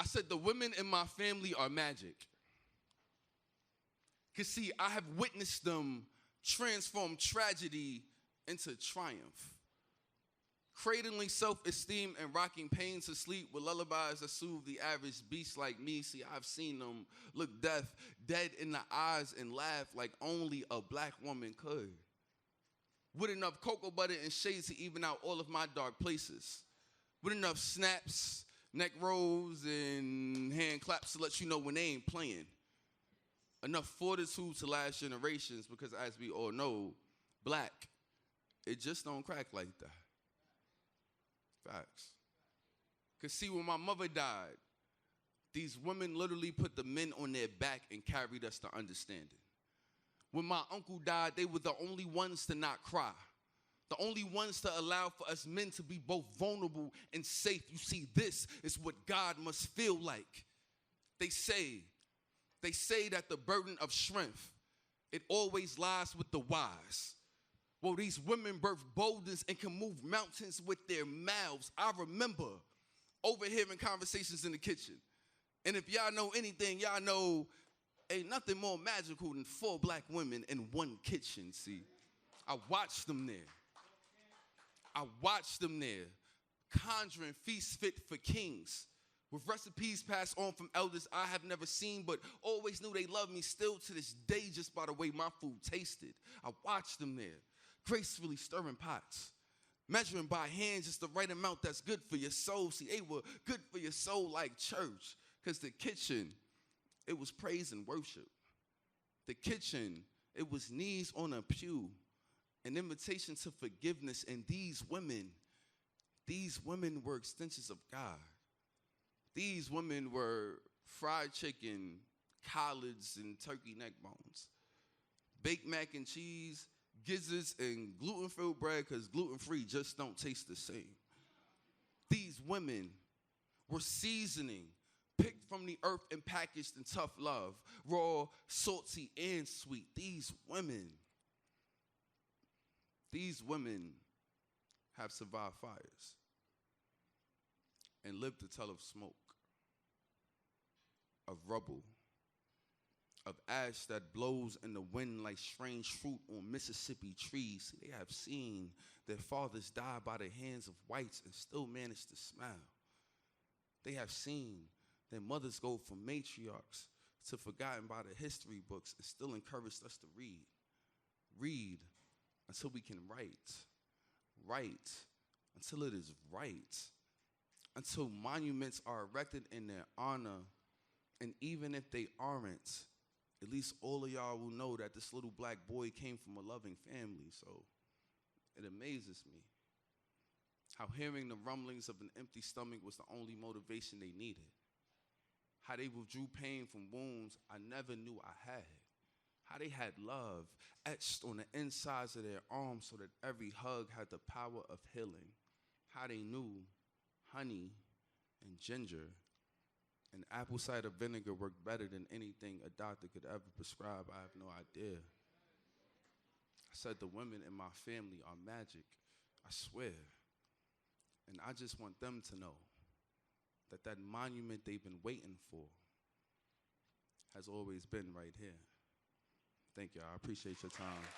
I said the women in my family are magic. Because, see, I have witnessed them transform tragedy into triumph. Cradling self-esteem and rocking pain to sleep with lullabies that soothe the average beast like me. See, I've seen them look death dead in the eyes and laugh like only a black woman could. With enough cocoa butter and shades to even out all of my dark places. With enough snaps, neck rolls, and hand claps to let you know when they ain't playing. Enough fortitude to last generations because, as we all know, black, it just don't crack like that. Facts. Because, see, when my mother died, these women literally put the men on their back and carried us to understanding. When my uncle died, they were the only ones to not cry. The only ones to allow for us men to be both vulnerable and safe. You see, this is what God must feel like. They say that the burden of strength, it always lies with the wise. Well, these women birth boldness and can move mountains with their mouths. I remember overhearing conversations in the kitchen. And if y'all know anything, y'all know ain't nothing more magical than 4 black women in one kitchen, see. I watched them there. Conjuring feasts fit for kings. With recipes passed on from elders I have never seen, but always knew they loved me still to this day just by the way my food tasted. I watched them there, gracefully stirring pots, measuring by hand just the right amount that's good for your soul. See, they were good for your soul like church, because the kitchen, it was praise and worship. The kitchen, it was knees on a pew, an invitation to forgiveness, and these women were extensions of God. These women were fried chicken, collards, and turkey neck bones, baked mac and cheese, gizzards, and gluten-free bread, because gluten-free just don't taste the same. These women were seasoning, picked from the earth and packaged in tough love, raw, salty, and sweet. These women have survived fires and lived to tell of smoke, of rubble, of ash that blows in the wind like strange fruit on Mississippi trees. They have seen their fathers die by the hands of whites and still manage to smile. They have seen their mothers go from matriarchs to forgotten by the history books and still encouraged us to read. Read until we can write. Write until it is right. Until monuments are erected in their honor. And even if they aren't, at least all of y'all will know that this little black boy came from a loving family. So it amazes me how hearing the rumblings of an empty stomach was the only motivation they needed. How they withdrew pain from wounds I never knew I had. How they had love etched on the insides of their arms so that every hug had the power of healing. How they knew honey and ginger and apple cider vinegar worked better than anything a doctor could ever prescribe. I have no idea. I said the women in my family are magic, I swear. And I just want them to know that that monument they've been waiting for has always been right here. Thank y'all. I appreciate your time.